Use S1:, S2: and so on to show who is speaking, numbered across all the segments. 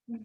S1: Hello,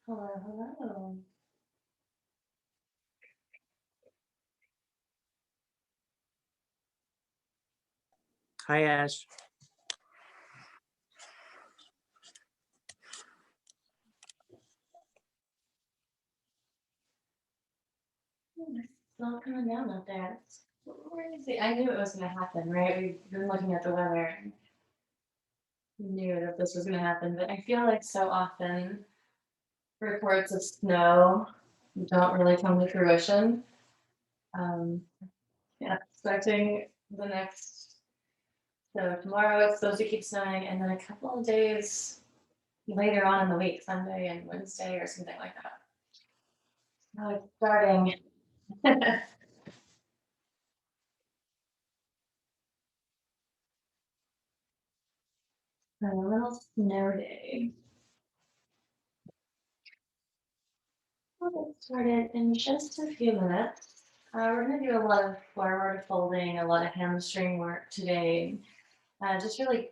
S1: hello.
S2: Hi, Ash.
S1: still coming down out there. It's crazy. I knew it was gonna happen, right? We've been looking at the weather and knew that this was gonna happen, but I feel like so often reports of snow don't really come to fruition. Um, yeah, expecting the next, so tomorrow it's supposed to keep snowing, and then a couple of days later on in the week, Sunday and Wednesday or something like that. Now it's starting. A little snow day. We'll get started in just a few minutes. We're going to do a lot of forward folding, a lot of hamstring work today, just really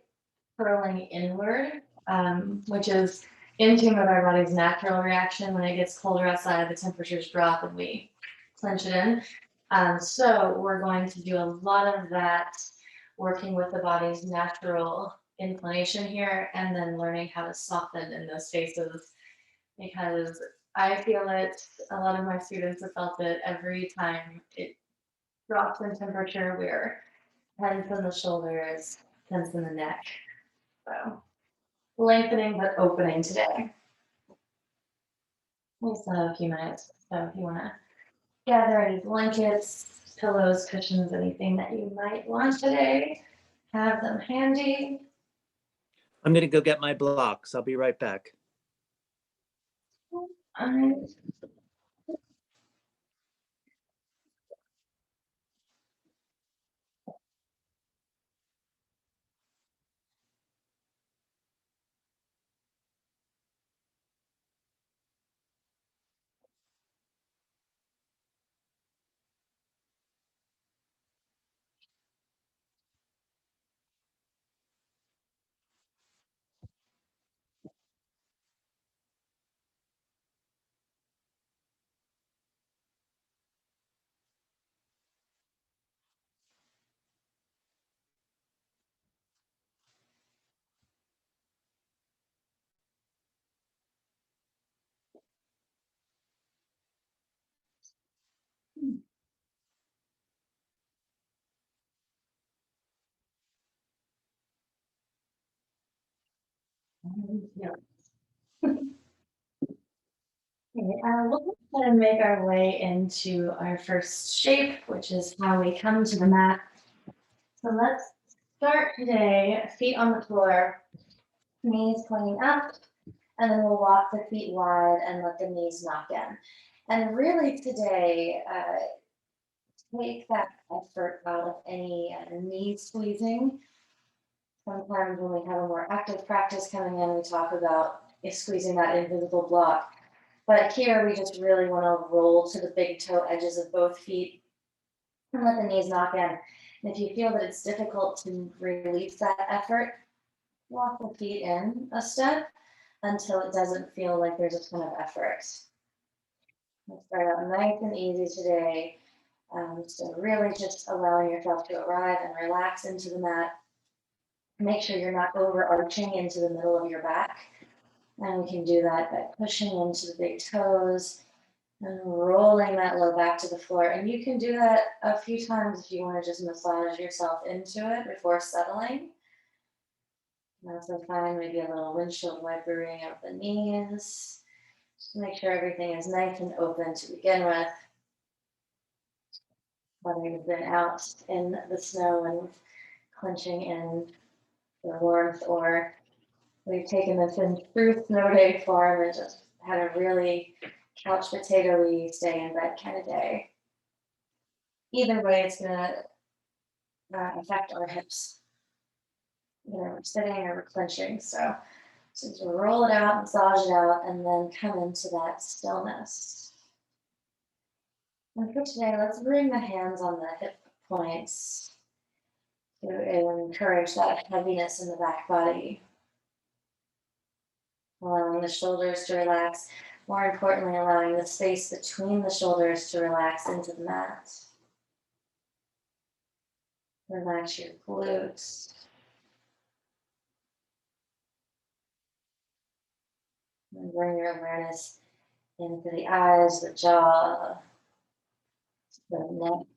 S1: curling inward, which is in tune with our body's natural reaction. When it gets colder outside, the temperatures drop and we clench it in. So we're going to do a lot of that, working with the body's natural inclination here, and then learning how to soften in those spaces, because I feel it, a lot of my students have felt it every time it drops in temperature. We're tense in the shoulders, tense in the neck. So lengthening but opening today. We still have a few minutes, so if you want to gather any blankets, pillows, cushions, anything that you might want today, have them handy.
S2: I'm going to go get my blocks. I'll be right back.
S1: I yeah. Okay, we'll go ahead and make our way into our first shape, which is how we come to the mat. So let's start today, feet on the floor, knees pointing up, and then we'll walk the feet wide and let the knees knock in. And really today, take that effort out of any knee squeezing. Sometimes when we have a more active practice coming in, we talk about squeezing that invisible block. But here we just really want to roll to the big toe edges of both feet and let the knees knock in. And if you feel that it's difficult to release that effort, walk the feet in a step until it doesn't feel like there's a ton of effort. Let's start out nice and easy today. So really just allowing yourself to arrive and relax into the mat. Make sure you're not overarching into the middle of your back. And we can do that by pushing into the big toes and rolling that low back to the floor. And you can do that a few times if you want to just massage yourself into it before settling. Also find maybe a little windshield wipering of the knees. Just make sure everything is nice and open to begin with. Whether you've been out in the snow and clenching in the warmth, or we've taken this in true snow day form and just had a really couch potato-y stay in bed kind of day. Either way, it's gonna affect our hips. We're sitting or we're clenching. So just roll it out, massage it out, and then come into that stillness. And for today, let's bring the hands on the hip points to encourage that heaviness in the back body. Allowing the shoulders to relax. More importantly, allowing the space between the shoulders to relax into the mat. Relax your glutes. And bring your awareness into the eyes, the jaw, the neck,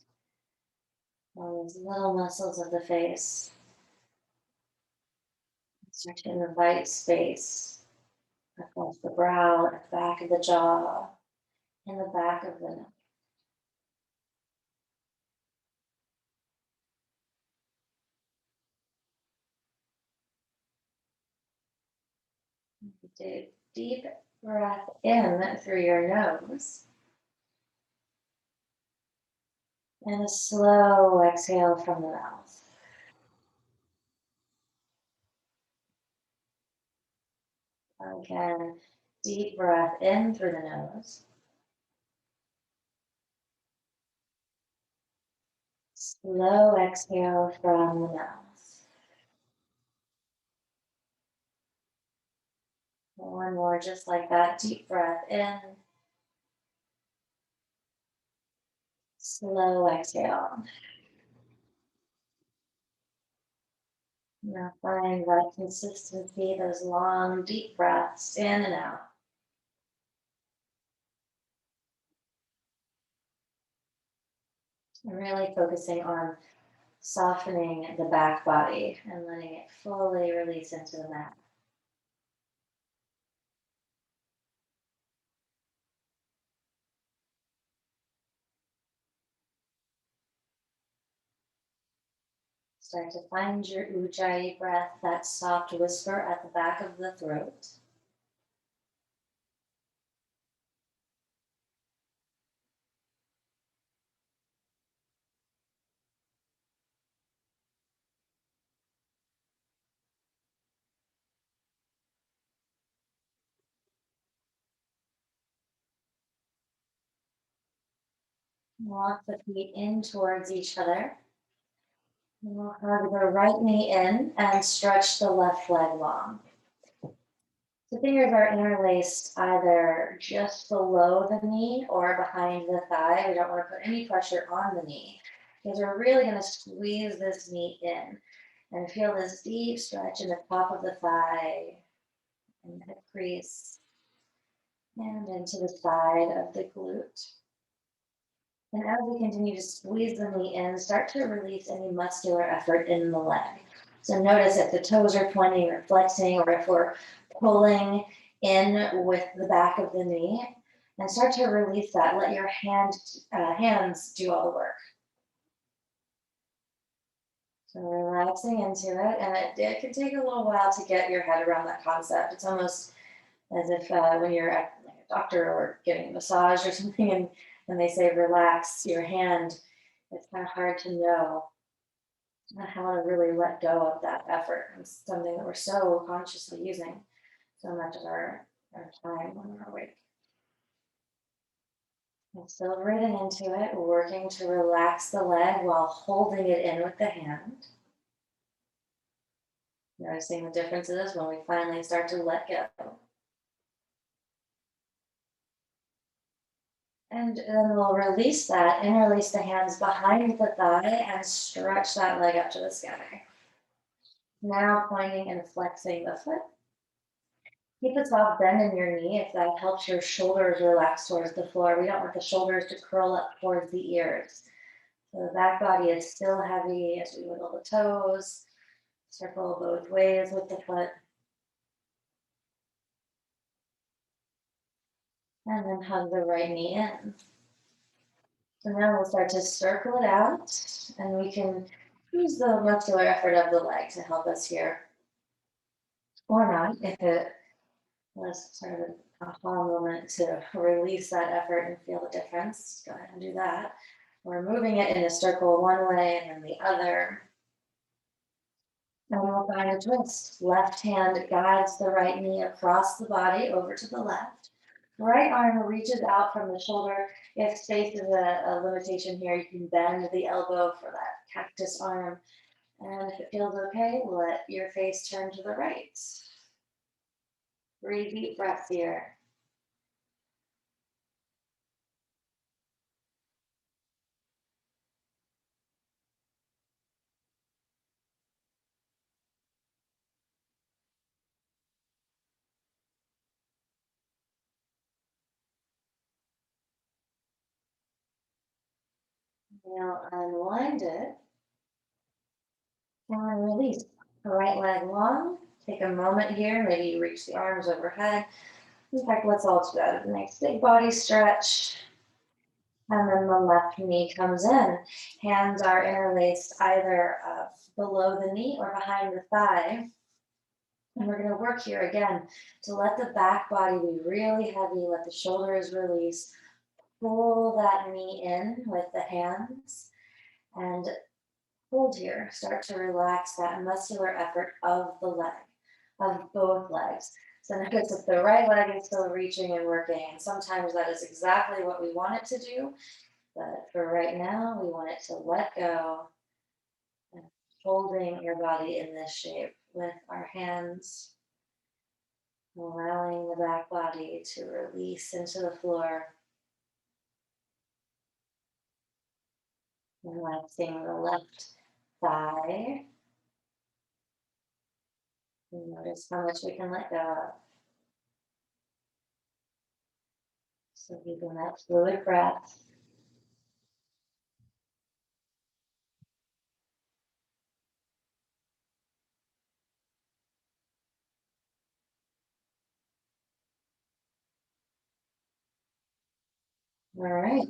S1: all these little muscles of the face. Start to invite space across the brow, at the back of the jaw, and the back of the neck. Take deep breath in through your nose and a slow exhale from the mouth. Again, deep breath in through the nose. Slow exhale from the mouth. One more, just like that. Deep breath in. Slow exhale. Now find that consistency, those long, deep breaths in and out. And really focusing on softening the back body and letting it fully release into the mat. Start to find your ujjayi breath, that soft whisper at the back of the throat. Walk the feet in towards each other. And we'll hug the right knee in and stretch the left leg long. The fingers are interlaced either just below the knee or behind the thigh. We don't want to put any pressure on the knee because we're really going to squeeze this knee in and feel this deep stretch in the top of the thigh and hip crease and into the side of the glute. And as we continue to squeeze the knee in, start to release any muscular effort in the leg. So notice if the toes are pointing or flexing, or if we're pulling in with the back of the knee, and start to release that. Let your hands do all the work. So relaxing into it, and it can take a little while to get your head around that concept. It's almost as if when you're at like a doctor or getting a massage or something, and they say relax your hand, it's kind of hard to know how to really let go of that effort. It's something that we're so consciously using so much of our time when we're awake. And still breathing into it, working to relax the leg while holding it in with the hand. Noticing the differences when we finally start to let go. And then we'll release that, interlace the hands behind the thigh and stretch that leg up to the sky. Now pointing and flexing the foot. Keep a soft bend in your knee if that helps your shoulders relax towards the floor. We don't want the shoulders to curl up towards the ears. So the back body is still heavy as we wiggle the toes, circle both ways with the foot. And then hug the right knee in. So now we'll start to circle it out, and we can use the muscular effort of the leg to help us here. Or not, if it was sort of an aha moment to release that effort and feel the difference, go ahead and do that. We're moving it in a circle one way and then the other. And we'll find a twist. Left hand guides the right knee across the body over to the left. Right arm reaches out from the shoulder. If space is a limitation here, you can bend the elbow for that cactus arm. And if it feels okay, let your face turn to the right. 3 deep breaths here. Now unwind it and release. The right leg long. Take a moment here. Maybe you reach the arms overhead. In fact, let's all do that. Nice big body stretch. And then the left knee comes in. Hands are interlaced either below the knee or behind the thigh. And we're going to work here again to let the back body be really heavy. Let the shoulders release. Pull that knee in with the hands and hold here. Start to relax that muscular effort of the leg, of both legs. So notice if the right leg is still reaching and working, and sometimes that is exactly what we want it to do. But for right now, we want it to let go and holding your body in this shape with our hands, allowing the back body to release into the floor. Relaxing the left thigh. And notice how much we can let go of. So keeping that fluid breath. All right.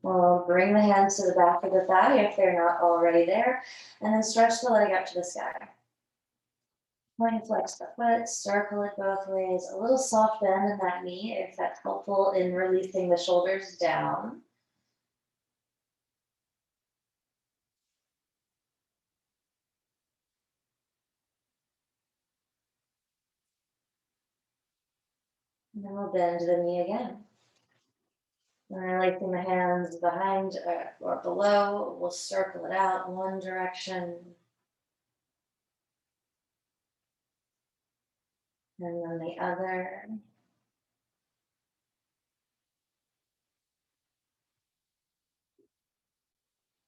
S1: Well, bring the hands to the back of the thigh if they're not already there, and then stretch the leg up to the sky. Point flex the foot, circle it both ways. A little soft bend in that knee if that's helpful in releasing the shoulders down. And then we'll bend the knee again. Releasing the hands behind or below, we'll circle it out one direction. And then the other.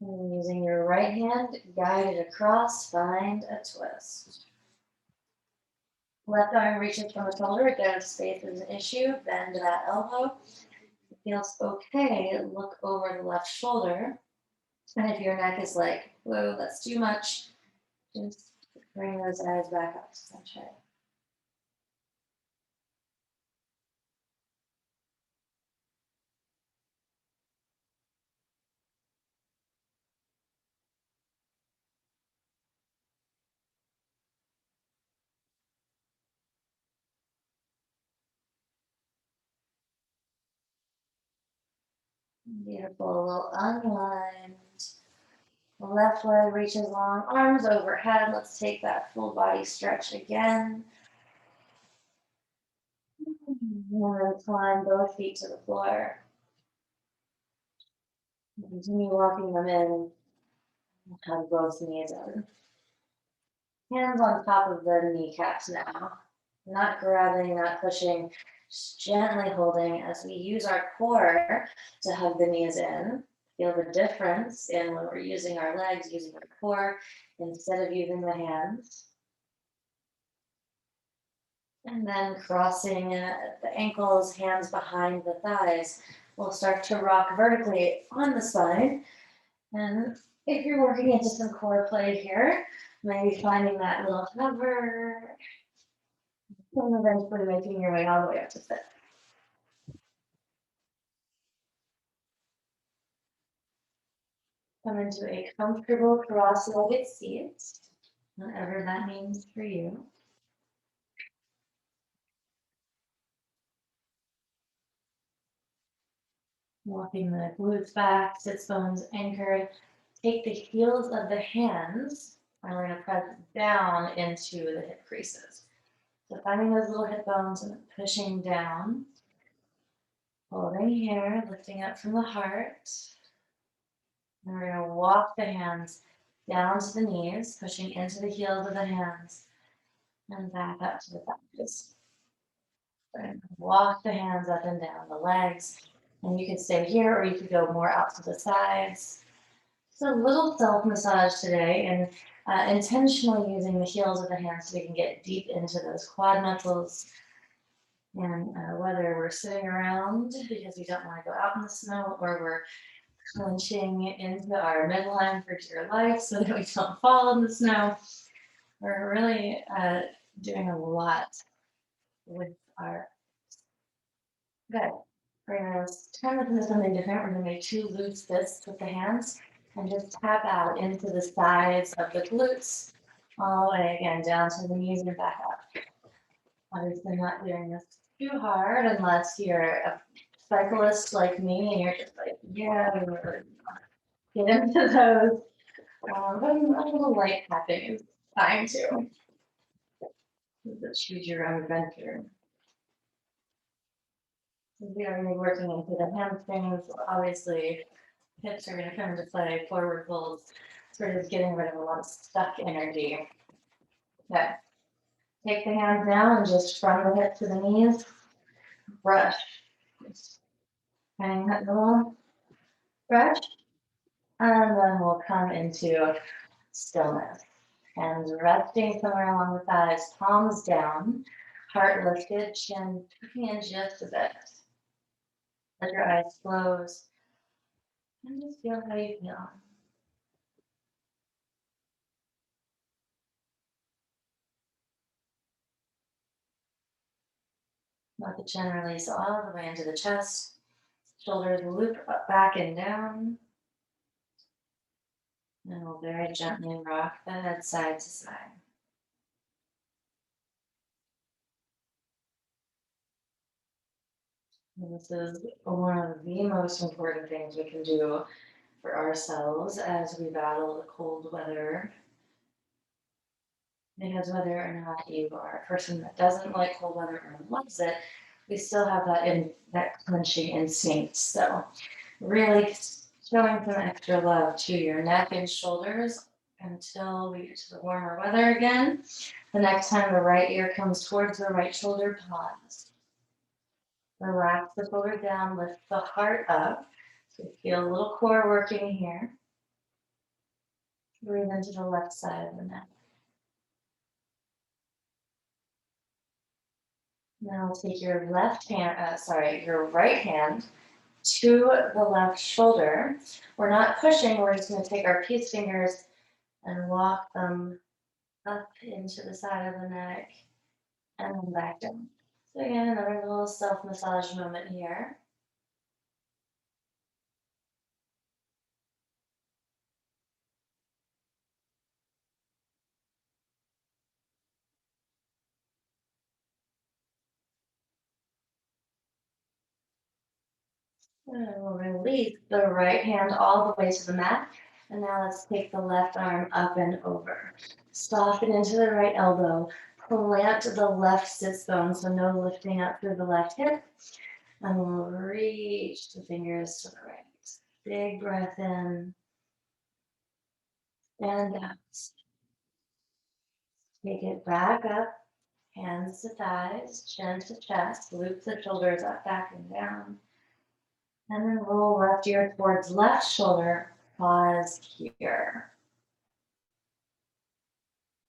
S1: And using your right hand, guide it across, find a twist. Left arm reaches from the shoulder, if space is an issue, bend that elbow. If it feels okay, look over the left shoulder. And if your neck is like, whoa, that's too much, just bring those eyes back up to center. Beautiful, we'll unwind. The left leg reaches long, arms overhead. Let's take that full body stretch again. And then climb both feet to the floor. Continue walking them in. Hug both knees in. Hands on top of the kneecaps now. Not grabbing, not pushing, just gently holding as we use our core to hug the knees in. Feel the difference in when we're using our legs, using our core instead of using the hands. And then crossing the ankles, hands behind the thighs. We'll start to rock vertically on the spine. And if you're working into some core play here, maybe finding that little hover, and eventually making your way all the way up to sit. Come into a comfortable cross-legged seat, whatever that means for you. Walking the glutes back, sits bones anchored. Take the heels of the hands, and we're going to press down into the hip creases. So finding those little hip bones and pushing down. Holding here, lifting up from the heart. And we're going to walk the hands down to the knees, pushing into the heels of the hands and back up to the thighs. And walk the hands up and down the legs. And you could stay here or you could go more out to the sides. So a little self-massage today and intentionally using the heels of the hands so we can get deep into those quad muscles. And whether we're sitting around because we don't want to go out in the snow or we're clenching into our midline for dear life so that we don't fall in the snow. We're really doing a lot with our. Good. We're gonna turn this into something different. We're gonna make 2 loose fists with the hands and just tap out into the sides of the glutes, all the way again down to the knees and back up. Obviously not doing this too hard unless you're a cyclist like me and you're just like, yeah, we're get into those. But a little light tapping is fine too. Choose your own adventure. We are going to be working into the hamstrings. Obviously, hips are going to come into play, forward folds. So we're just getting rid of a lot of stuck energy. Okay. Take the hands down and just from the hip to the knees. Brush. Just hang that little brush. And then we'll come into stillness. Hands resting somewhere along the thighs, palms down, heart lifted, chin tucking in just a bit. Let your eyes close and just feel how you feel. Let the chin release all the way into the chest. Shoulders loop up, back and down. And we'll very gently rock the head side to side. And this is one of the most important things we can do for ourselves as we battle the cold weather. Because whether or not you are a person that doesn't like cold weather or loves it, we still have that clenching instinct. So really showing some extra love to your neck and shoulders until we get to the warmer weather again. The next time the right ear comes towards the right shoulder, pause. Relax the shoulder down, lift the heart up. So you feel a little core working here. Breathe into the left side of the neck. Now take your your right hand to the left shoulder. We're not pushing, we're just going to take our peace fingers and walk them up into the side of the neck and then back down. So again, another little self-massage moment here. And we'll release the right hand all the way to the mat. And now let's take the left arm up and over. Soften into the right elbow. Plant the left sit bone, so no lifting up through the left hip. And we'll reach the fingers to the right. Big breath in and out. Take it back up, hands to thighs, chin to chest, loop the shoulders up, back, and down. And then roll left ear towards left shoulder, pause here.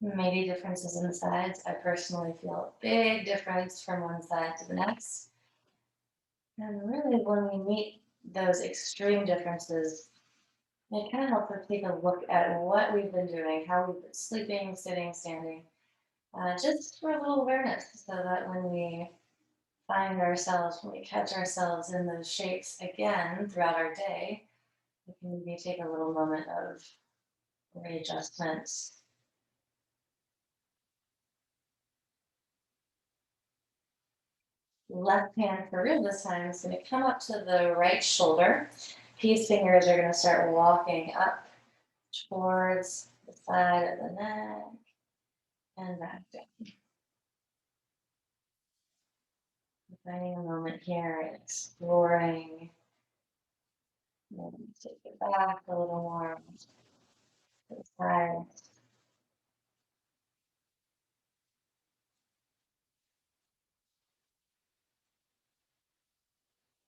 S1: Maybe differences in the sides. I personally feel a big difference from one side to the next. And really, when we meet those extreme differences, it kind of helps us take a look at what we've been doing, how we've been sleeping, sitting, standing, just for a little awareness so that when we when we catch ourselves in those shapes again throughout our day, we can maybe take a little moment of readjustment. Left hand for real this time is going to come up to the right shoulder. Peace fingers are going to start walking up towards the side of the neck and back down. Finding a moment here, exploring. Maybe take it back a little more to the side.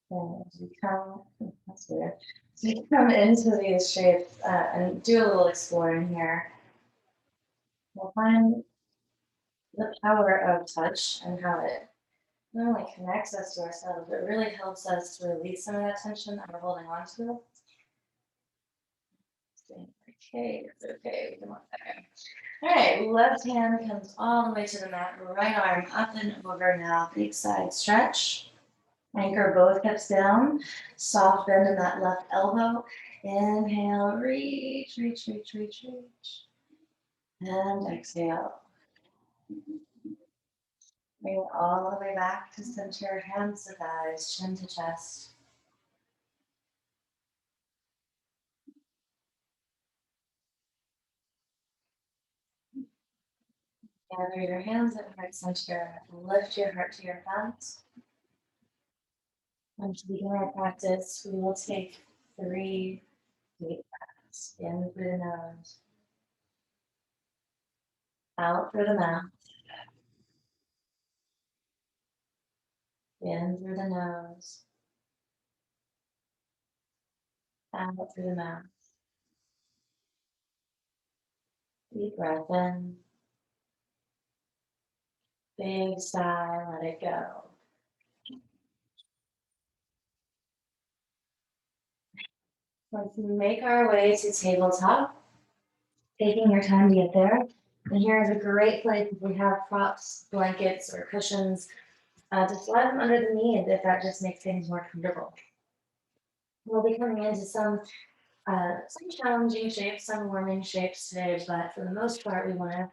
S1: And as we come, that's weird. As we come into these shapes and do a little exploring here, we'll find the power of touch and how it not only connects us to ourselves, but really helps us to release some of that tension that we're holding on to. Okay, it's okay, we can walk there. All right, left hand comes all the way to the mat, right arm up and over now, big side stretch. Anchor both hips down, soft bend in that left elbow. Inhale, reach, reach, reach, reach, reach. And exhale. Bring it all the way back to center, hands to thighs, chin to chest. Gather your hands at heart center, lift your heart to your thumbs. And to begin our practice, we will take 3 deep breaths. In through the nose, out through the mouth, in through the nose, out through the mouth. Deep breath in, big sigh, let it go. Let's make our way to tabletop, taking your time to get there. And here is a great place if we have props, blankets, or cushions, to slide them under the knees if that just makes things more comfortable. We'll be coming into some challenging shapes, some warming shapes today, but for the most part, we want to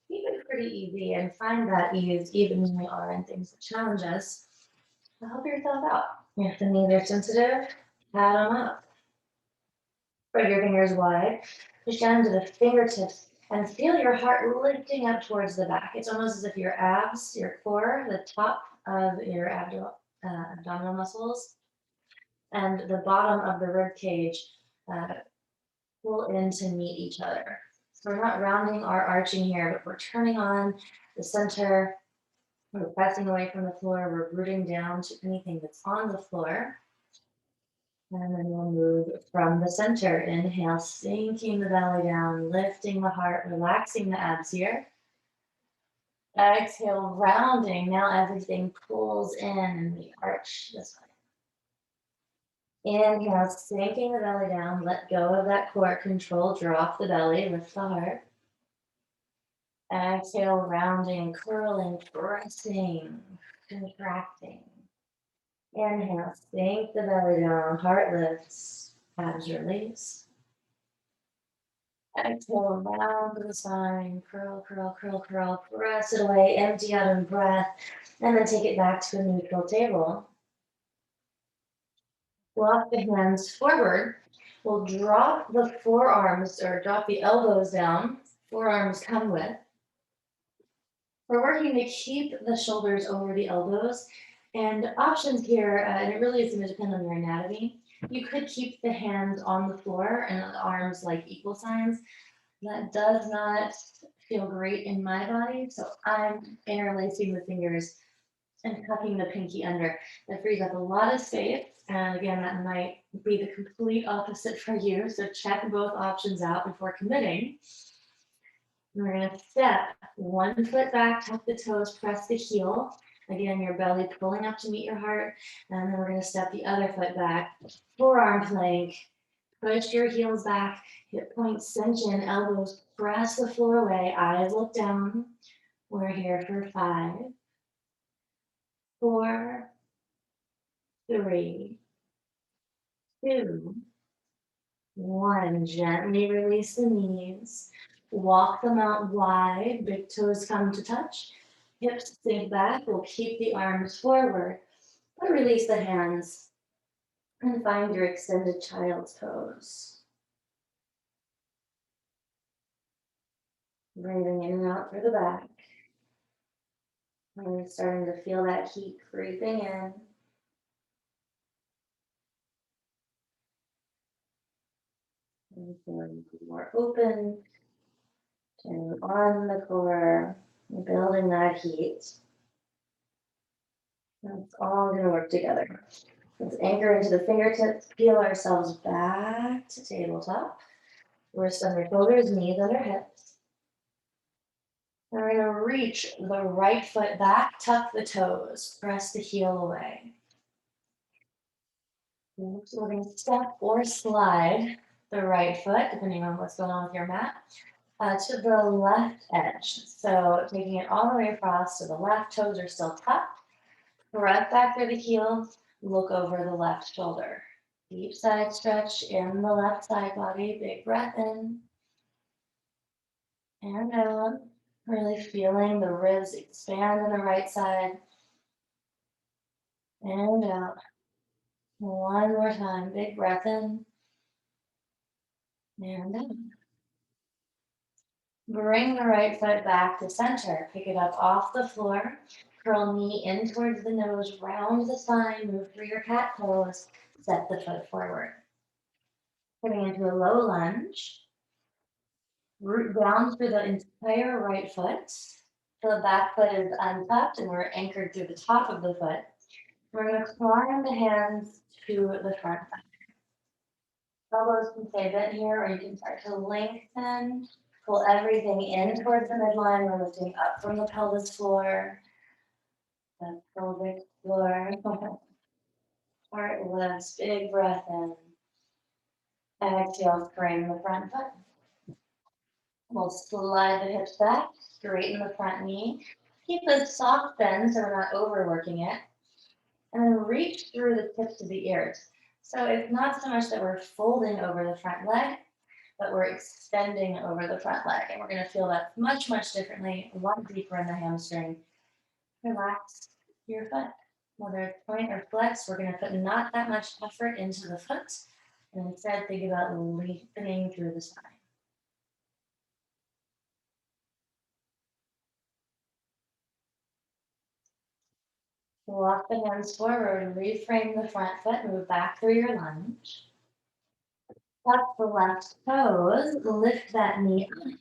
S1: keep it pretty easy and find that ease even when we are in things that challenge us. So help yourself out. If the knees are sensitive, pat them up. Spread your fingers wide, push down to the fingertips, and feel your heart lifting up towards the back. It's almost as if your abs, your core, the top of your abdominal muscles, and the bottom of the rib cage pull in to meet each other. So we're not rounding or arching here, but we're turning on the center. We're pressing away from the floor. We're rooting down to anything that's on the floor. And then we'll move from the center. Inhale, sinking the belly down, lifting the heart, relaxing the abs here. Exhale, rounding. Now everything pulls in and we arch this way. Inhale, sinking the belly down, let go of that core control, drop the belly, lift the heart. Exhale, rounding, curling, pressing, contracting. Inhale, sink the belly down, heart lifts, abs release. Exhale, round the spine, curl, curl, curl, curl, press it away, empty out in breath, and then take it back to a neutral table. Walk the hands forward. We'll drop the forearms or drop the elbows down, forearms come with. We're working to keep the shoulders over the elbows, and options here, and it really is going to depend on your anatomy. You could keep the hands on the floor and the arms like equal signs. That does not feel great in my body, so I'm interlacing the fingers and tucking the pinky under. That frees up a lot of space, and again, that might be the complete opposite for you, so check both options out before committing. We're going to step one foot back, tuck the toes, press the heel. Again, your belly pulling up to meet your heart. And then we're going to step the other foot back, forearm plank. Push your heels back, hip points cinch in, elbows press the floor away, eyes look down. We're here for 5, 4, 3, 2, 1. Gently release the knees. Walk them out wide, big toes come to touch. Hips sink back, we'll keep the arms forward, but release the hands and find your extended child's pose. Breathing in and out through the back. And you're starting to feel that heat creeping in. And feeling more open, turning on the core, building that heat. It's all going to work together. Let's anchor into the fingertips, peel ourselves back to tabletop. Wrists under shoulders, knees under hips. And we're going to reach the right foot back, tuck the toes, press the heel away. So we're going to step or slide the right foot, depending on what's going on with your mat, to the left edge. So taking it all the way across to the left, toes are still tucked. Press back through the heel, look over the left shoulder. Deep side stretch in the left side body, big breath in and out. Really feeling the ribs expand on the right side and out. One more time, big breath in and out. Bring the right foot back to center. Pick it up off the floor. Curl knee in towards the nose, round the spine, move through your cat pose. Step the foot forward. Getting into a low lunge. Root down through the entire right foot. So the back foot is untucked and we're anchored through the top of the foot. We're going to climb the hands to the front. Elbows can stay bent here, or you can start to lengthen. Pull everything in towards the midline. We're lifting up from the pelvis floor, the pelvic floor. Heart lifts, big breath in. Exhale, frame the front foot. We'll slide the hips back, straighten the front knee. Keep a soft bend so we're not overworking it. And then reach through the tips of the ears. So it's not so much that we're folding over the front leg, but we're extending over the front leg. And we're going to feel that much, much differently, a lot deeper in the hamstring. Relax your foot. Whether it's point or flex, we're going to put not that much effort into the foot. And instead, think about lengthening through the spine. Walk the hands forward, reframe the front foot, move back through your lunge. Tuck the left toes, lift that knee up,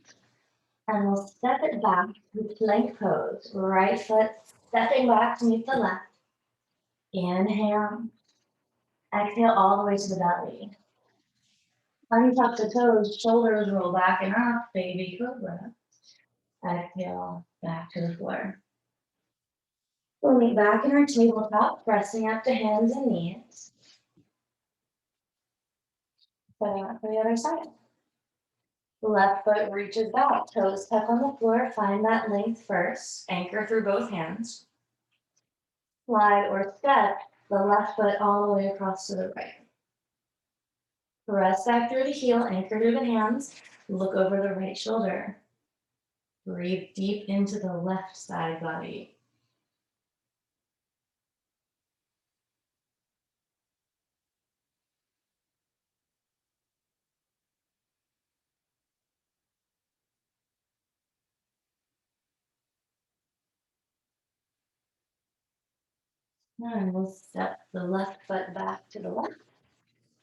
S1: and we'll step it back to plank pose. Right foot stepping back to meet the left. Inhale. Exhale all the way to the belly. Untuck the toes, shoulders roll back and up, baby cobra. Exhale, back to the floor. We'll meet back in our tabletop, pressing up to hands and knees. Setting up for the other side. Left foot reaches back, toes tuck on the floor, find that length first, anchor through both hands. Slide or step the left foot all the way across to the right. Press back through the heel, anchor through the hands, look over the right shoulder. Breathe deep into the left side body. And we'll step the left foot back to the left.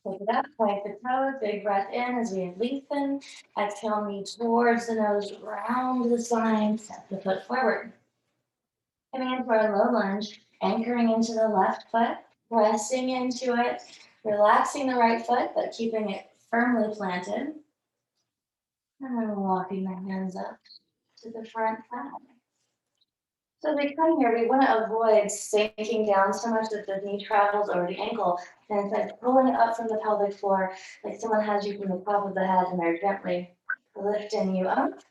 S1: Take it up, point the toes, big breath in as we lengthen. Exhale, knee towards the nose, round the spine, step the foot forward. Coming into our low lunge, anchoring into the left foot, pressing into it, relaxing the right foot, but keeping it firmly planted. And then walking the hands up to the front thigh. So we come here, we want to avoid sinking down so much that the knee travels over the ankle, and instead pulling it up from the pelvic floor, like someone has you from the top of the head and they're gently lifting you up.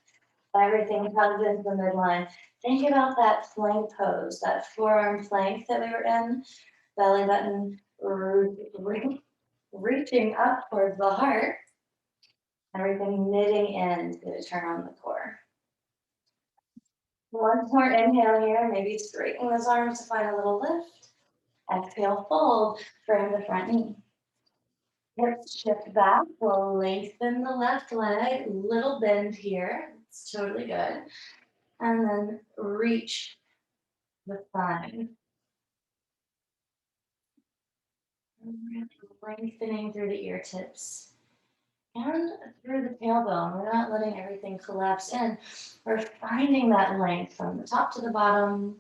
S1: Everything comes into the midline. Think about that plank pose, that forearm plank that we were in, belly button reaching up towards the heart. Everything knitting in to turn on the core. One more inhale here, maybe straighten those arms to find a little lift. Exhale, fold, frame the front knee. Hips shift back, we'll lengthen the left leg, little bend here, it's totally good. And then reach the thigh. Lengthening through the ear tips and through the tailbone. We're not letting everything collapse in. We're finding that length from the top to the bottom.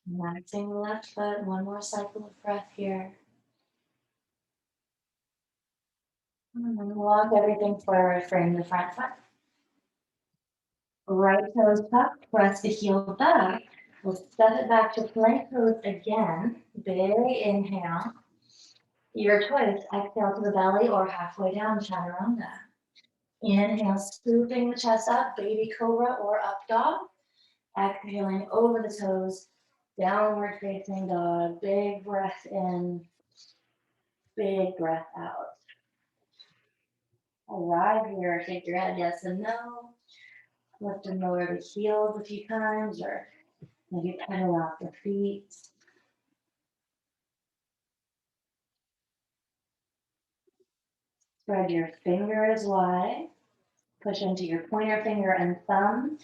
S1: Relaxing the left foot. One more cycle of breath here. And then walk everything forward, frame the front foot. Right toes tucked, press the heel back. We'll step it back to plank pose again. Big inhale. Your choice, exhale to the belly or halfway down, chaturanga. Inhale, scooping the chest up, baby cobra or up dog. Exhaling over the toes, downward facing dog. Big breath in, big breath out. Arrive here, shake your head yes and no. Lift and lower the heels a few times, or maybe pedal out the feet. Spread your fingers wide. Push into your pointer finger and thumb.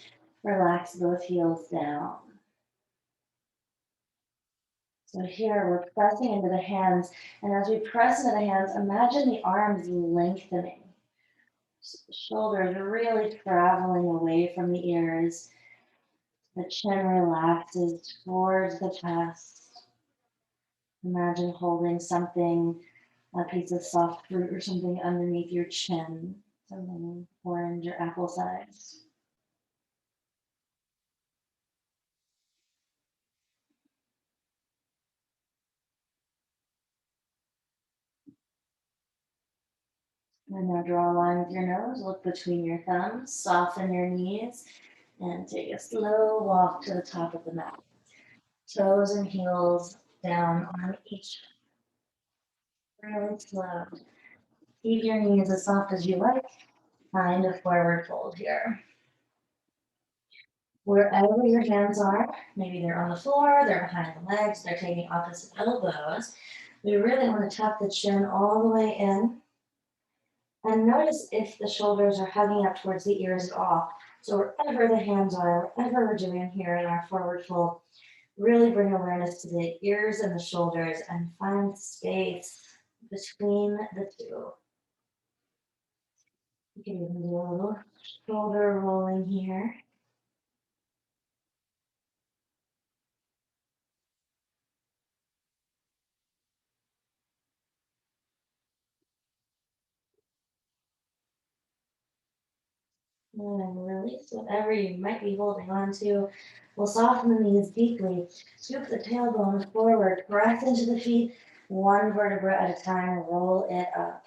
S1: Relax both heels down. So here we're pressing into the hands, and as we press into the hands, imagine the arms lengthening. Shoulders really traveling away from the ears. The chin relaxes towards the chest. Imagine holding something, a piece of soft fruit or something underneath your chin, something orange or apple size. And now draw a line with your nose, look between your thumbs, soften your knees, and take a slow walk to the top of the mat. Toes and heels down on each. Really slow. Keep your knees as soft as you like. Find a forward fold here. Wherever your hands are, maybe they're on the floor, they're behind the legs, they're taking opposite elbows. We really want to tuck the chin all the way in. And notice if the shoulders are hugging up towards the ears at all. So wherever the hands are, whatever we're doing here in our forward fold, really bring awareness to the ears and the shoulders and find space between the two. You can even do a little shoulder rolling here. And release whatever you might be holding on to. We'll soften the knees deeply. Scoop the tailbone forward. Press into the feet. One vertebra at a time. Roll it up.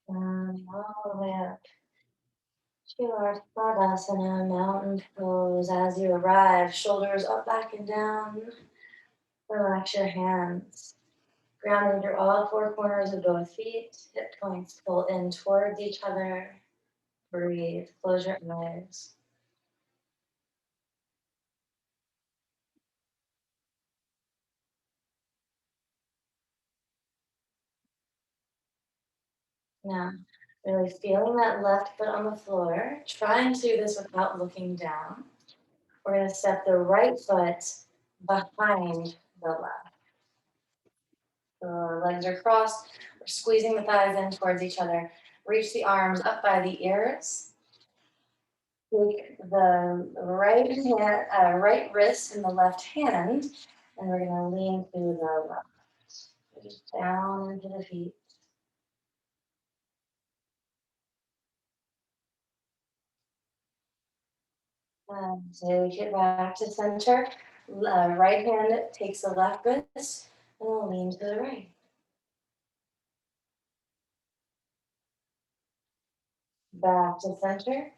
S1: And all the way up to our Tadasana mountain pose. As you arrive, shoulders up, back, and down. Relax your hands. Ground under all four corners of both feet. Hip points pull in towards each other. Breathe. Close your eyes. Now, really feeling that left foot on the floor. Try and do this without looking down. We're going to step the right foot behind the left. The legs are crossed. We're squeezing the thighs in towards each other. Reach the arms up by the ears. Take the right wrist in the left hand, and we're going to lean to the left. Just down into the feet. Take it back to center. Right hand takes the left wrist, and we'll lean to the right. Back to center.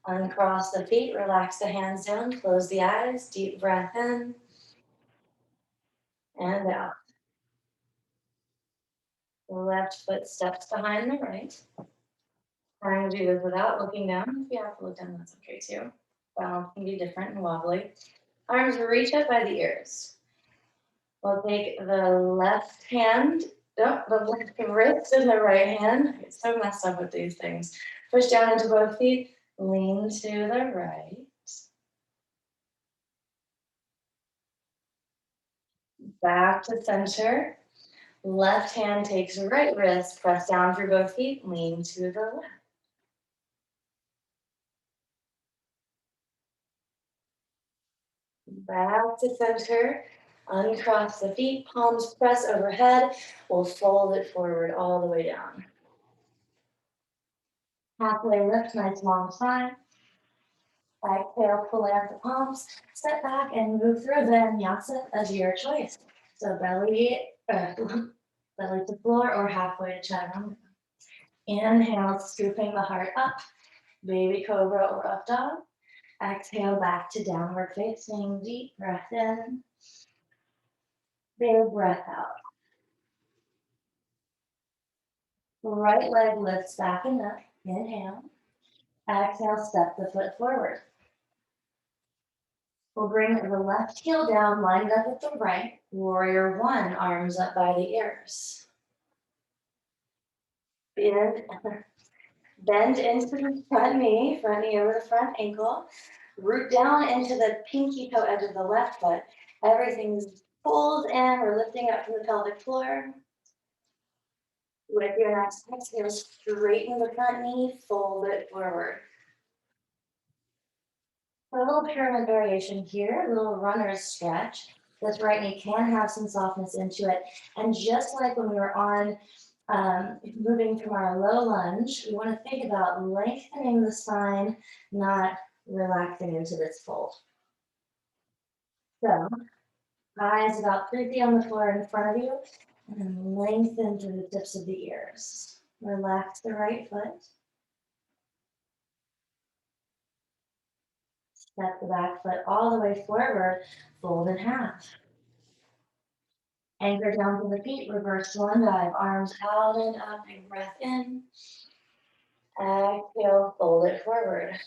S1: Uncross the feet, relax the hands down, close the eyes, deep breath in and out. The left foot steps behind the right. Trying to do this without looking down. If you have to look down, that's okay too. Balance can be different and wobbly. Arms reach up by the ears. We'll take the left hand, the left wrist in the right hand. It's so messed up with these things. Push down into both feet, lean to the right. Back to center. Left hand takes right wrist, press down through both feet, lean to the left. Back to center. Uncross the feet, palms press overhead. We'll fold it forward all the way down. Halfway lift, nice long spine. Exhale, pull out the palms, step back and move through Vinyasa as your choice. So belly to floor or halfway to chaturanga. Inhale, scooping the heart up, baby cobra or up dog. Exhale, back to downward facing, deep breath in, big breath out. Right leg lifts back and up, inhale. Exhale, step the foot forward. We'll bring the left heel down, lined up with the right. Warrior one, arms up by the ears. Bend into the front knee over the front ankle. Root down into the pinky toe edge of the left foot. Everything's pulled in. We're lifting up from the pelvic floor. With your next exhale, straighten the front knee, fold it forward. A little pyramid variation here, a little runner's stretch. This right knee can have some softness into it. And just like when we were on moving from our low lunge, we want to think about lengthening the spine, not relaxing into this fold. So, eyes about 3 feet on the floor in front of you, and then lengthen through the tips of the ears. Relax the right foot. Step the back foot all the way forward, fold in half. Anchor down to the feet, reverse swan dive, arms out and up, big breath in. Exhale, fold it forward.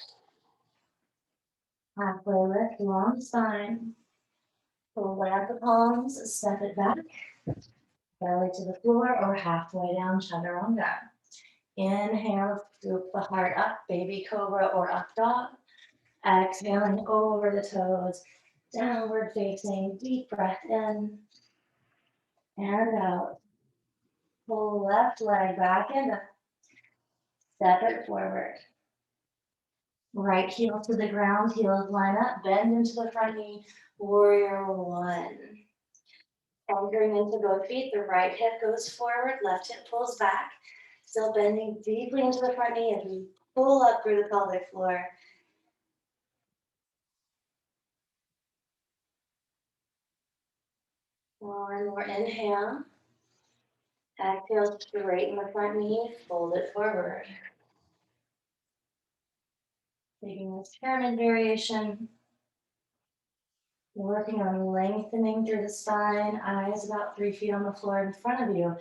S1: Halfway lift, long spine. Pull out the palms, step it back. Belly to the floor or halfway down, chaturanga. Inhale, scoop the heart up, baby cobra or up dog. Exhaling over the toes, downward facing, deep breath in and out. Pull left leg back and up. Step it forward. Right heel to the ground, heels line up, bend into the front knee, warrior one. Anchoring into both feet, the right hip goes forward, left hip pulls back. Still bending deeply into the front knee as we pull up through the pelvic floor. One more inhale. Exhale, straighten the front knee, fold it forward. Taking this pyramid variation. Working on lengthening through the spine, eyes about 3 feet on the floor in front of you.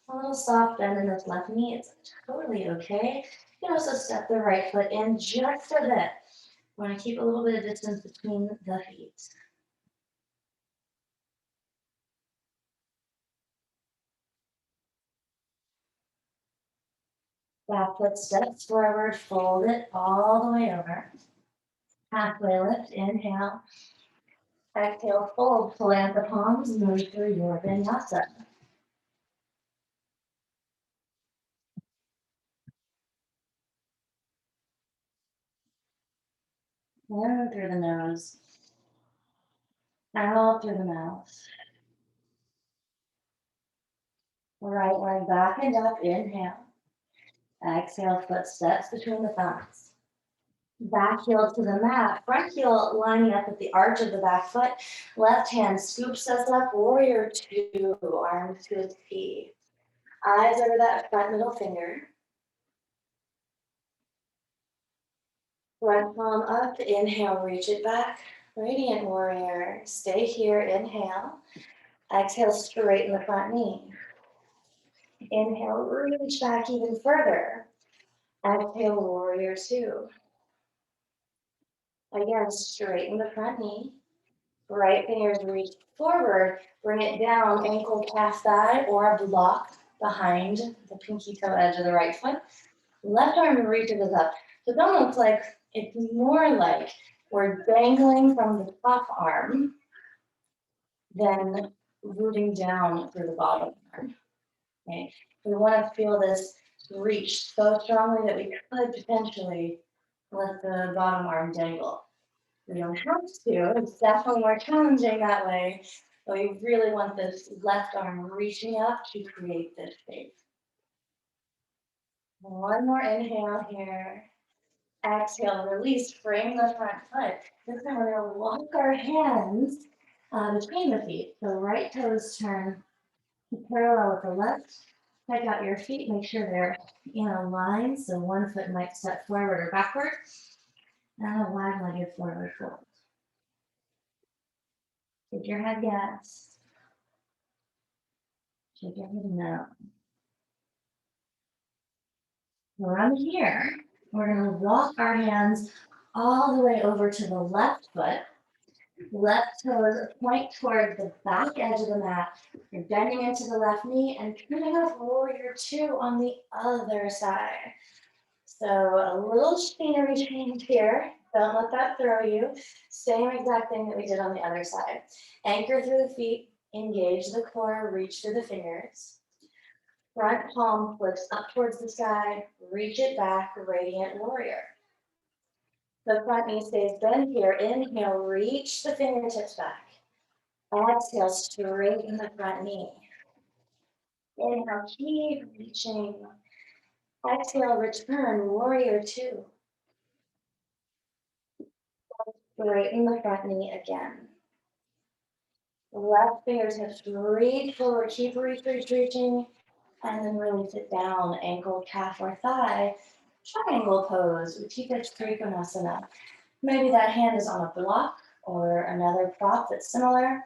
S1: A little soft bend in this left knee, it's totally okay. You can also step the right foot in just a bit. Want to keep a little bit of distance between the feet. Back foot steps forward, fold it all the way over. Halfway lift, inhale. Exhale, fold, plant the palms, move through your vinyasa. In through the nose, out through the mouth. Right leg back and up, inhale. Exhale, foot steps between the thumbs. Back heel to the mat, front heel lining up with the arch of the back foot. Left hand scoops us up, warrior two, arms to his feet. Eyes over that front middle finger. Right palm up, inhale, reach it back. Radiant warrior, stay here, inhale. Exhale, straighten the front knee. Inhale, reach back even further. Exhale, warrior two. Again, straighten the front knee. Right fingers reach forward, bring it down, ankle, calf, thigh, or a block behind the pinky toe edge of the right foot. Left arm reaches us up. So don't look like, it's more like we're dangling from the top arm than rooting down through the bottom arm. Okay? We want to feel this reach so strongly that we could potentially let the bottom arm dangle. We don't have to, it's definitely more challenging that way, but we really want this left arm reaching up to create this shape. One more inhale here. Exhale, release, frame the front foot. This time we're gonna walk our hands between the feet. The right toes turn parallel with the left. Check out your feet, make sure they're in a line. So one foot might step forward or backward. And a wide-legged forward fold. Shake your head yes. Shake your head no. From here, we're gonna walk our hands all the way over to the left foot. Left toes point toward the back edge of the mat. You're bending into the left knee and coming off warrior two on the other side. So a little scenery change here. Don't let that throw you. Same exact thing that we did on the other side. Anchor through the feet, engage the core, reach through the fingers. Front palm flips up towards the sky, reach it back, radiant warrior. The front knee stays bent here. Inhale, reach the fingertips back. Exhale, straighten the front knee. Inhale, keep reaching. Exhale, return, warrior two. Straighten the front knee again. Left fingertips reach forward, keep reaching, and then release it down, ankle, calf, or thigh. Triangle pose, Utthita Trikonasana. Maybe that hand is on a block or another prop that's similar.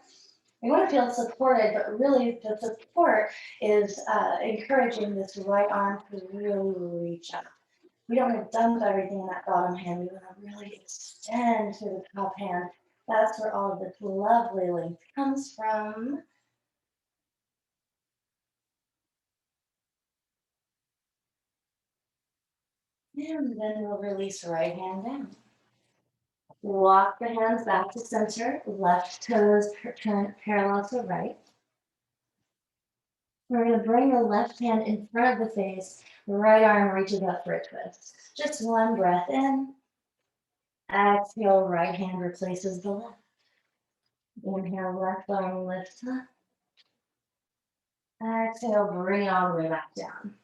S1: You want to feel supported, but really the support is encouraging this right arm to really reach up. We don't want to dump everything in that bottom hand. We want to really extend through the top hand. That's where all of this lovely length comes from. And then we'll release right hand down. Walk the hands back to center. Left toes turn parallel to right. We're going to bring the left hand in front of the face. Right arm reaches up for a twist. Just one breath in. Exhale, right hand replaces the left. Inhale, left arm lifts up. Exhale, bring it all the way back down.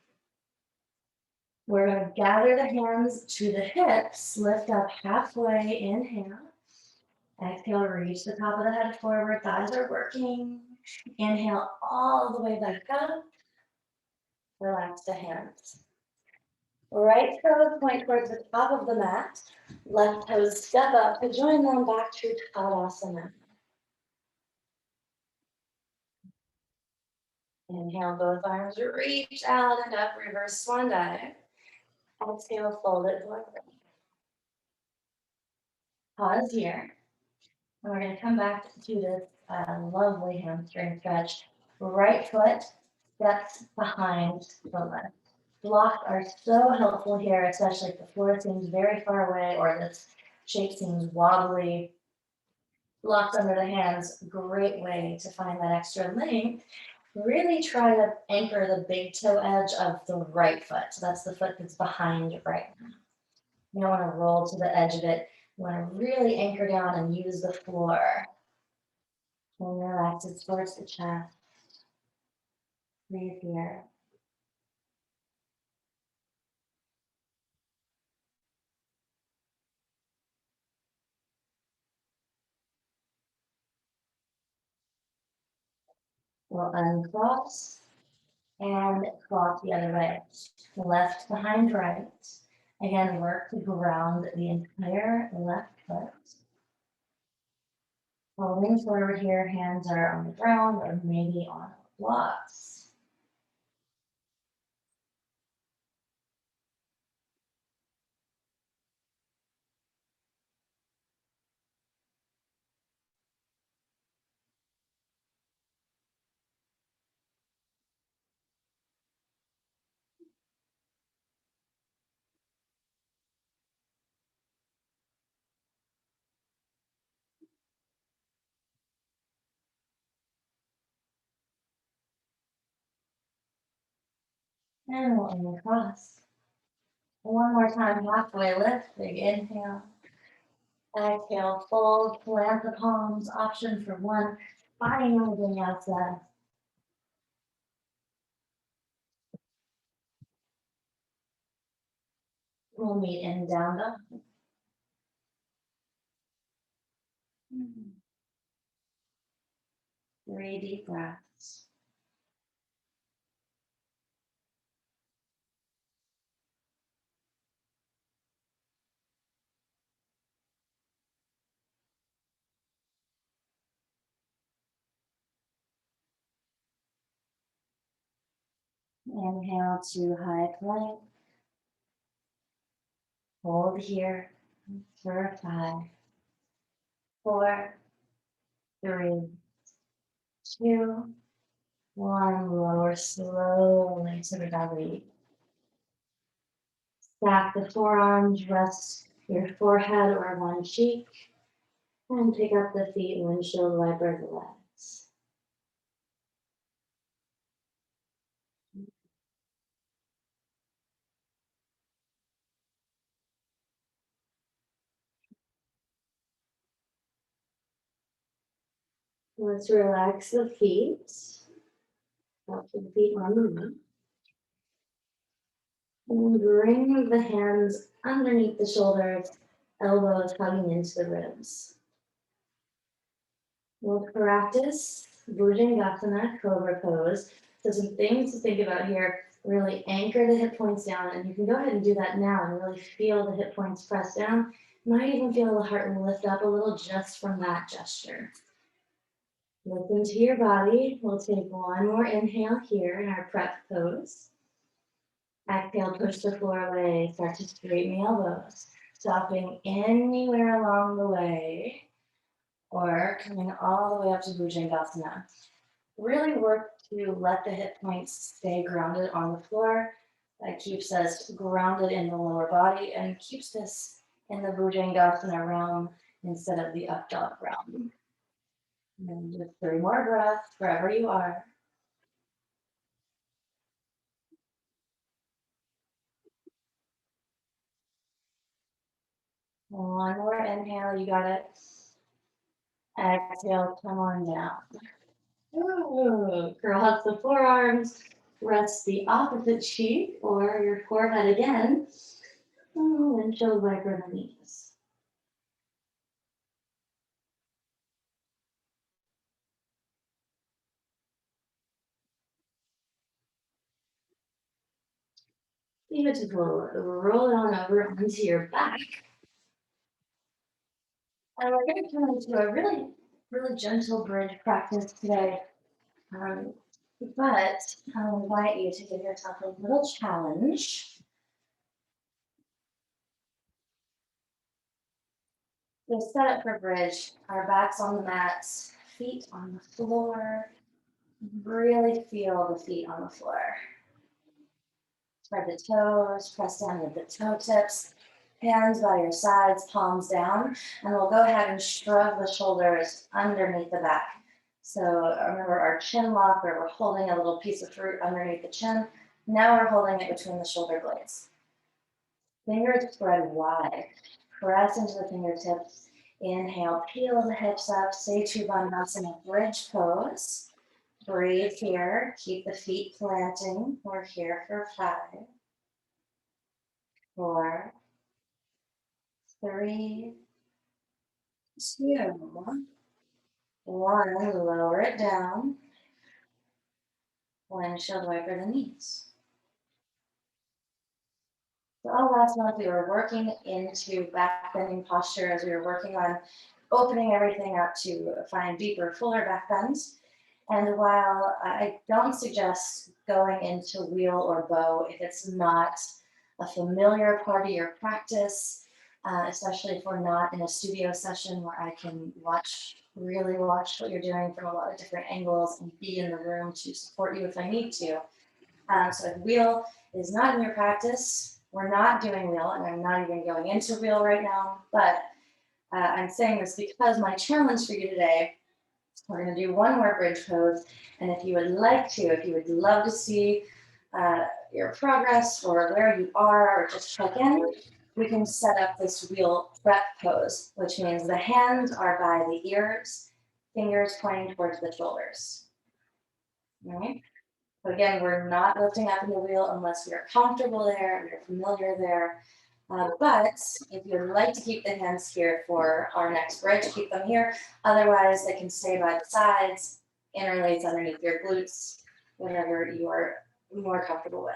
S1: We're going to gather the hands to the hips, lift up halfway, inhale. Exhale, reach the top of the head forward, thighs are working. Inhale all the way back up. Relax the hands. Right toes point towards the top of the mat. Left toes step up to join them back to Tadasana. Inhale, both arms reach out and up, reverse swan dive. Exhale, fold it forward. Pause here. And we're going to come back to this lovely hamstring stretch. Right foot steps behind the left. Blocks are so helpful here, especially if the floor seems very far away or this shape seems wobbly. Blocks under the hands, great way to find that extra length. Really try to anchor the big toe edge of the right foot. So that's the foot that's behind it right now. You don't want to roll to the edge of it. You want to really anchor down and use the floor. And relax it towards the chest. Breathe here. We'll uncross and cross the other way. Left behind right. Again, work to ground the entire left foot. Folding forward here, hands are on the ground or maybe on blocks. And we'll uncross. One more time, halfway lift, big inhale. Exhale, fold, plant the palms, option for one. Final vinyasa. We'll meet in down dog. 3 deep breaths. Inhale to high plank. Hold here for 5, 4, 3, 2, 1. Lower slowly to the belly. Stack the forearms, rest your forehead or one cheek, and pick up the feet, windshield wiper the legs. Let's relax the feet. Up the feet on the mat. And bring the hands underneath the shoulders, elbows hugging into the ribs. We'll practice Bhujangasana, Cobra Pose. So some things to think about here. Really anchor the hip points down, and you can go ahead and do that now and really feel the hip points press down. You might even feel the heart lift up a little just from that gesture. Listen to your body. We'll take one more inhale here in our prep pose. Exhale, push the floor away. Start to straighten the elbows. Stopping anywhere along the way, or coming all the way up to Bhujangasana. Really work to let the hip points stay grounded on the floor. That keeps us grounded in the lower body and keeps us in the Bhujangasana realm instead of the up dog realm. And just 3 more breaths wherever you are. One more inhale, you got it. Exhale, come on down. Ooh, cross the forearms, rest the opposite cheek or your forehead again. Windshield wiper the knees. Beautiful. Roll it on over onto your back. And we're going to come into a really gentle bridge practice today. But I'll invite you to give yourself a little challenge. So set up for bridge, our backs on the mats, feet on the floor. Really feel the feet on the floor. Spread the toes, press down with the toe tips, hands by your sides, palms down, and we'll go ahead and shrug the shoulders underneath the back. So remember our chin lock where we're holding a little piece of fruit underneath the chin. Now we're holding it between the shoulder blades. Fingers spread wide. Press into the fingertips. Inhale, peel the hips up, Setu Bandhasana, bridge pose. Breathe here, keep the feet planting. We're here for 5, 4, 3, 2, 1. Lower it down. Windshield wiper the knees. So all last month we were working into back bending posture as we were working on opening everything up to find deeper, fuller back bends. And while I don't suggest going into wheel or bow if it's not a familiar part of your practice, especially if we're not in a studio session where I can really watch what you're doing from a lot of different angles and be in the room to support you if I need to. So if wheel is not in your practice, we're not doing wheel, and I'm not even going into wheel right now, but I'm saying this because my challenge for you today, we're going to do one more bridge pose, and if you would love to see your progress or where you are, or just check in, we can set up this wheel prep pose, which means the hands are by the ears, fingers pointing towards the shoulders. All right. So again, we're not lifting up in the wheel unless we are comfortable there, we are familiar there. But if you'd like to keep the hands here for our next bridge, keep them here. Otherwise, they can stay by the sides, interlace underneath your glutes, whatever you are more comfortable with.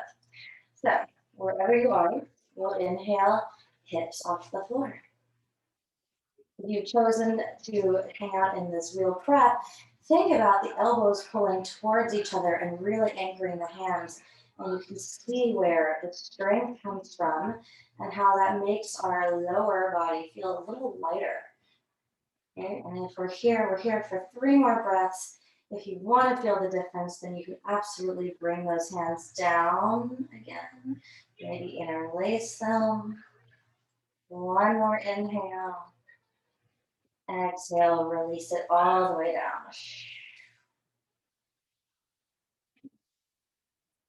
S1: So wherever you are, you'll inhale, hips off the floor. If you've chosen to hang out in this real prep, think about the elbows pulling towards each other and really anchoring the hands. And you can see where the strength comes from and how that makes our lower body feel a little lighter. Okay? And if we're here for 3 more breaths. If you want to feel the difference, then you can absolutely bring those hands down again. Maybe interlace them. 1 more inhale. Exhale, release it all the way down.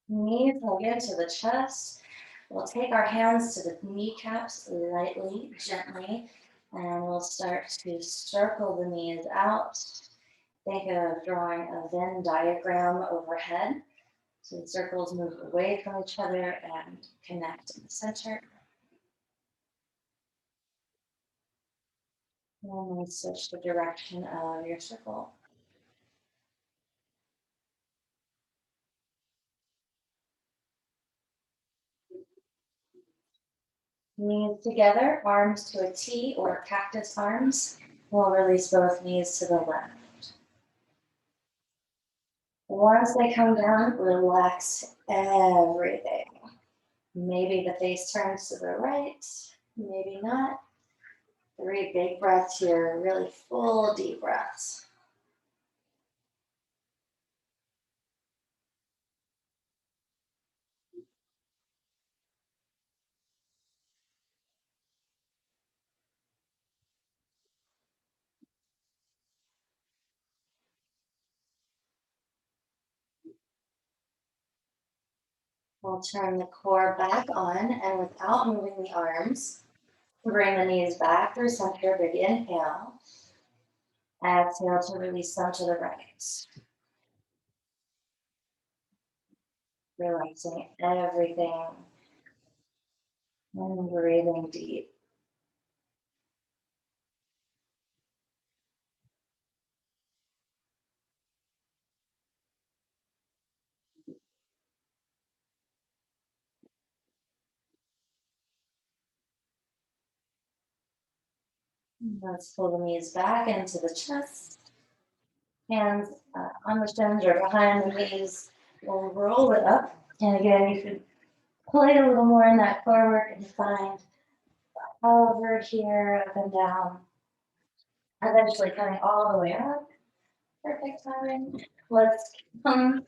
S1: Knees hug into the chest. We'll take our hands to the kneecaps lightly, gently, and we'll start to circle the knees out. Think of drawing a Venn diagram overhead. So the circles move away from each other and connect in the center. And then switch the direction of your circle. Knees together, arms to a T or cactus arms. We'll release both knees to the left. Once they come down, relax everything. Maybe the face turns to the right, maybe not. 3 big breaths here, really full deep breaths. We'll turn the core back on, and without moving the arms, bring the knees back through center, big inhale. Exhale to release them to the right. Relaxing everything and breathing deep. Let's pull the knees back into the chest. Hands on the shins or behind the knees. We'll roll it up. And again, you could play a little more in that forward and find over here, up and down. Eventually coming all the way up. Perfect timing. Let's come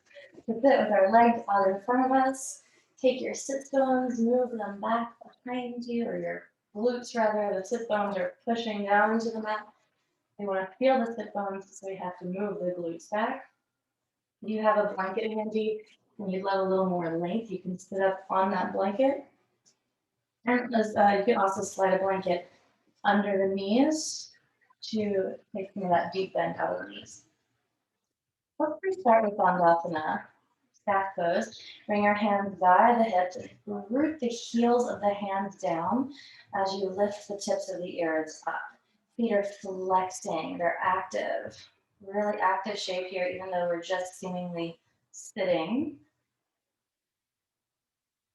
S1: to sit with our legs out in front of us. Take your sit bones, move them back behind you, or your glutes rather. The sit bones are pushing down into the mat. We want to feel the sit bones, so we have to move the glutes back. If you have a blanket handy and you'd love a little more length, you can sit up on that blanket. And you can also slide a blanket under the knees to take some of that deep bend out of the knees. Let's start with Bandhasana, staff pose. Bring your hands by the hips, root the heels of the hands down as you lift the tips of the ears up. Feet are flexing, they're active, really active shape here, even though we're just seemingly sitting.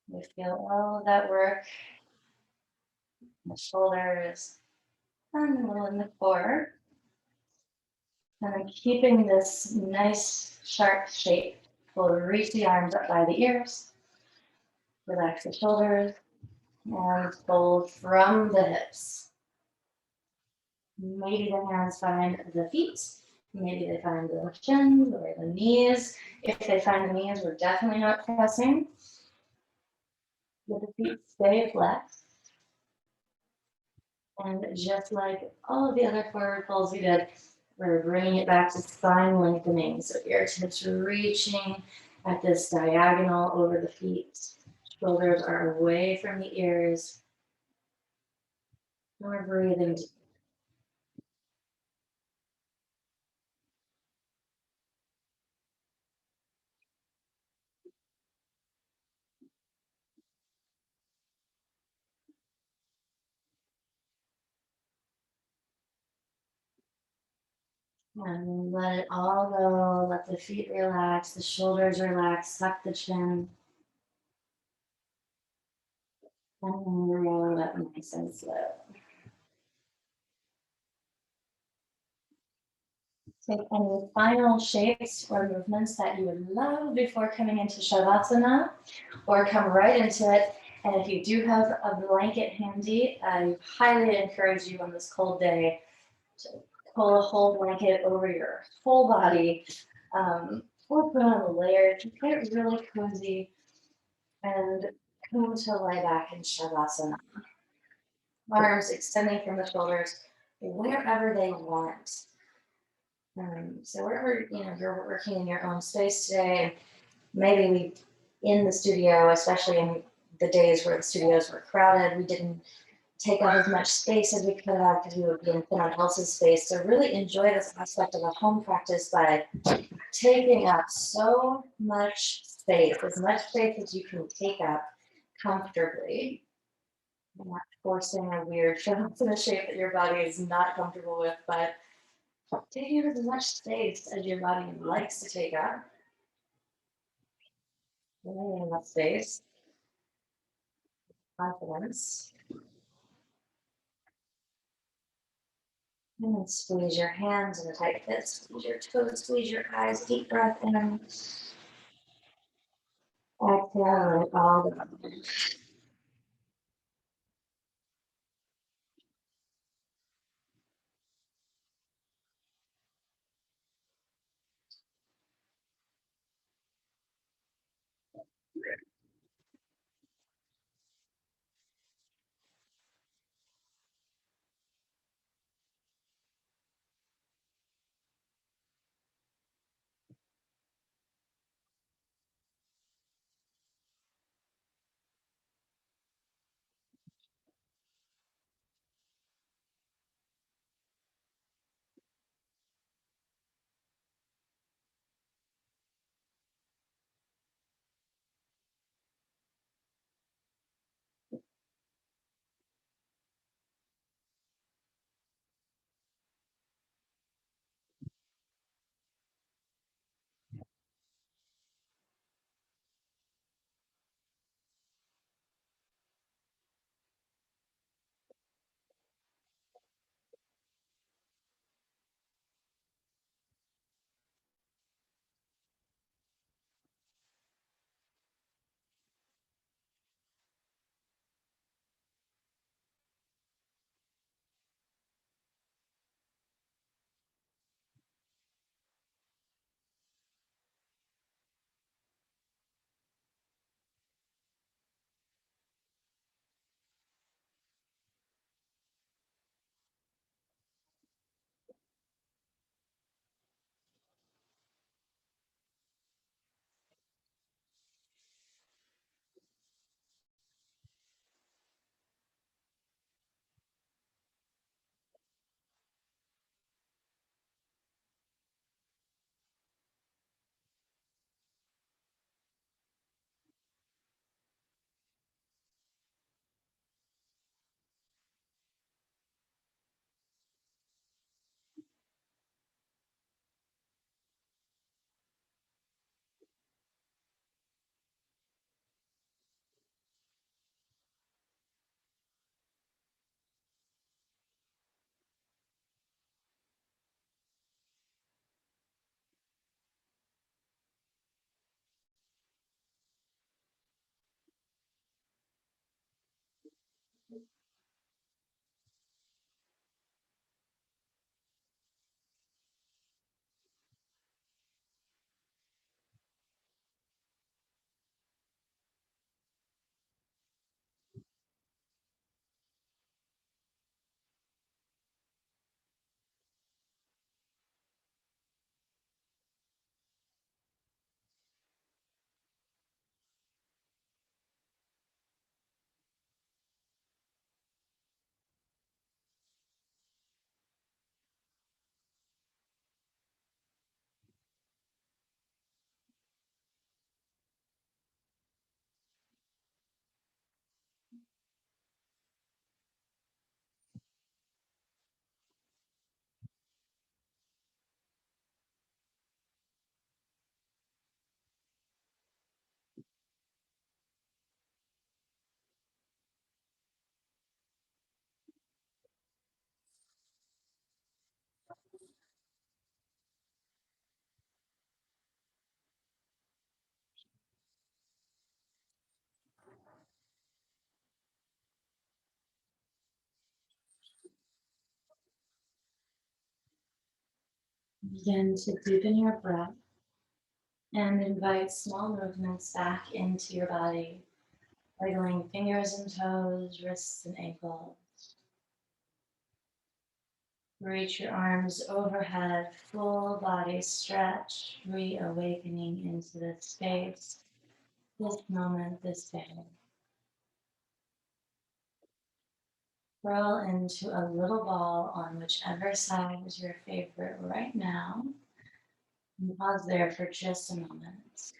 S1: We feel all of that work in the shoulders and a little in the core. And then keeping this nice sharp shape, we'll reach the arms up by the ears, relax the shoulders, and fold from the hips. Maybe the hands find the feet, maybe they find the shins or the knees. If they find the knees, we're definitely not pressing. Let the feet stay flexed. And just like all of the other forward folds we did, we're bringing it back to spine lengthening. So ear tips reaching at this diagonal over the feet. Shoulders are away from the ears. And we're breathing deep. And let it all go. Let the feet relax, the shoulders relax, suck the chin. And then roll it up nice and slow. Take any final shapes or movements that you would love before coming into Shavasana, or come right into it. And if you do have a blanket handy, I highly encourage you on this cold day to pull a whole blanket over your whole body, or put on a layer to get really cozy and come to lie back in Shavasana. Arms extending from the shoulders wherever they want. So wherever you're working in your own space today, maybe we in the studio, especially in the days where the studios were crowded, we didn't take up as much space as we could have because we would be in someone else's space. So really enjoy this aspect of a home practice by taking up so much space, as much space as you can take up comfortably. Not forcing a weird shavasana shape that your body is not comfortable with, but taking up as much space as your body likes to take up. Remaining enough space, confidence. And then squeeze your hands in a tight fist, squeeze your toes, squeeze your eyes, deep breath in. Exhale, let it all go. Begin to deepen your breath and invite small movements back into your body, wiggling fingers and toes, wrists and ankles. Reach your arms overhead, full body stretch, reawakening into this space, this moment, this day. Roll into a little ball on whichever side is your favorite right now. And pause there for just a moment.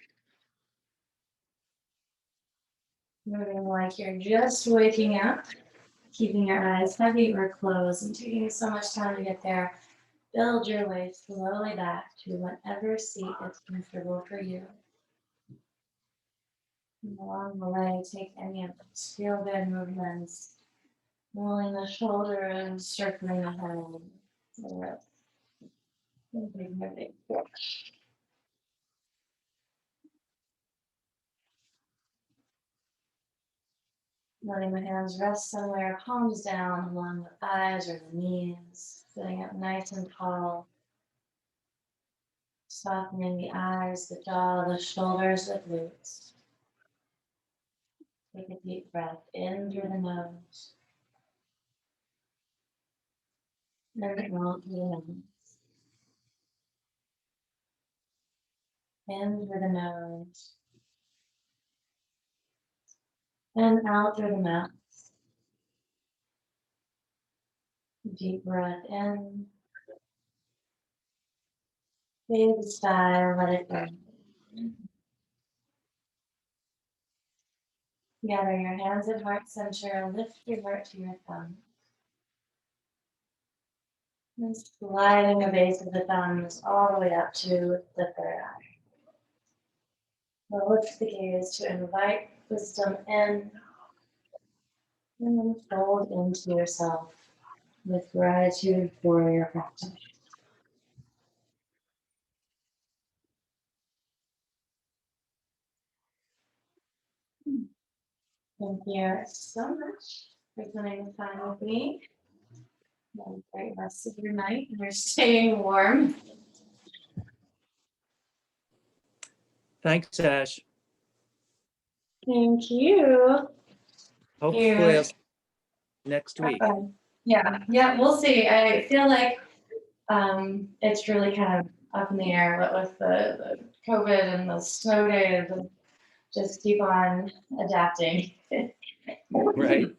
S1: Moving like you're just waking up, keeping your eyes heavy or closed and taking so much time to get there. Build your way slowly back to whatever seat is comfortable for you. And along the way, take any of those feel good movements, rolling the shoulders, circling the head, the wrist. Letting the hands rest somewhere, palms down along the thighs or the knees, sitting up nice and tall. Softening the eyes, the jaw, the shoulders, the glutes. Take a deep breath in through the nose and out through the nose. In through the nose and out through the mouth. Deep breath in. Big sigh, let it go. Gather your hands at heart center, lift your heart to your thumb. And sliding the base of the thumbs all the way up to the third eye. We'll lift the gaze to invite wisdom in and then fold into yourself with gratitude for your practice. Thank you so much for spending the time with me. Have a great rest of your night. You're staying warm.
S2: Thanks, Ash.
S1: Thank you.
S2: Hopefully I'll see you next week.
S1: Yeah, we'll see. I feel like it's really kind of up in the air, but with the COVID and the snow days, and just keep on adapting.
S2: Right.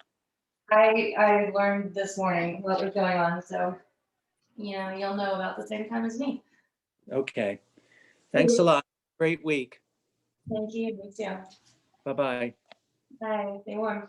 S1: I learned this morning what was going on, so you'll know about the same time as me.
S2: Okay. Thanks a lot. Great week.
S1: Thank you. Me too.
S2: Bye-bye.
S1: Bye. Stay warm.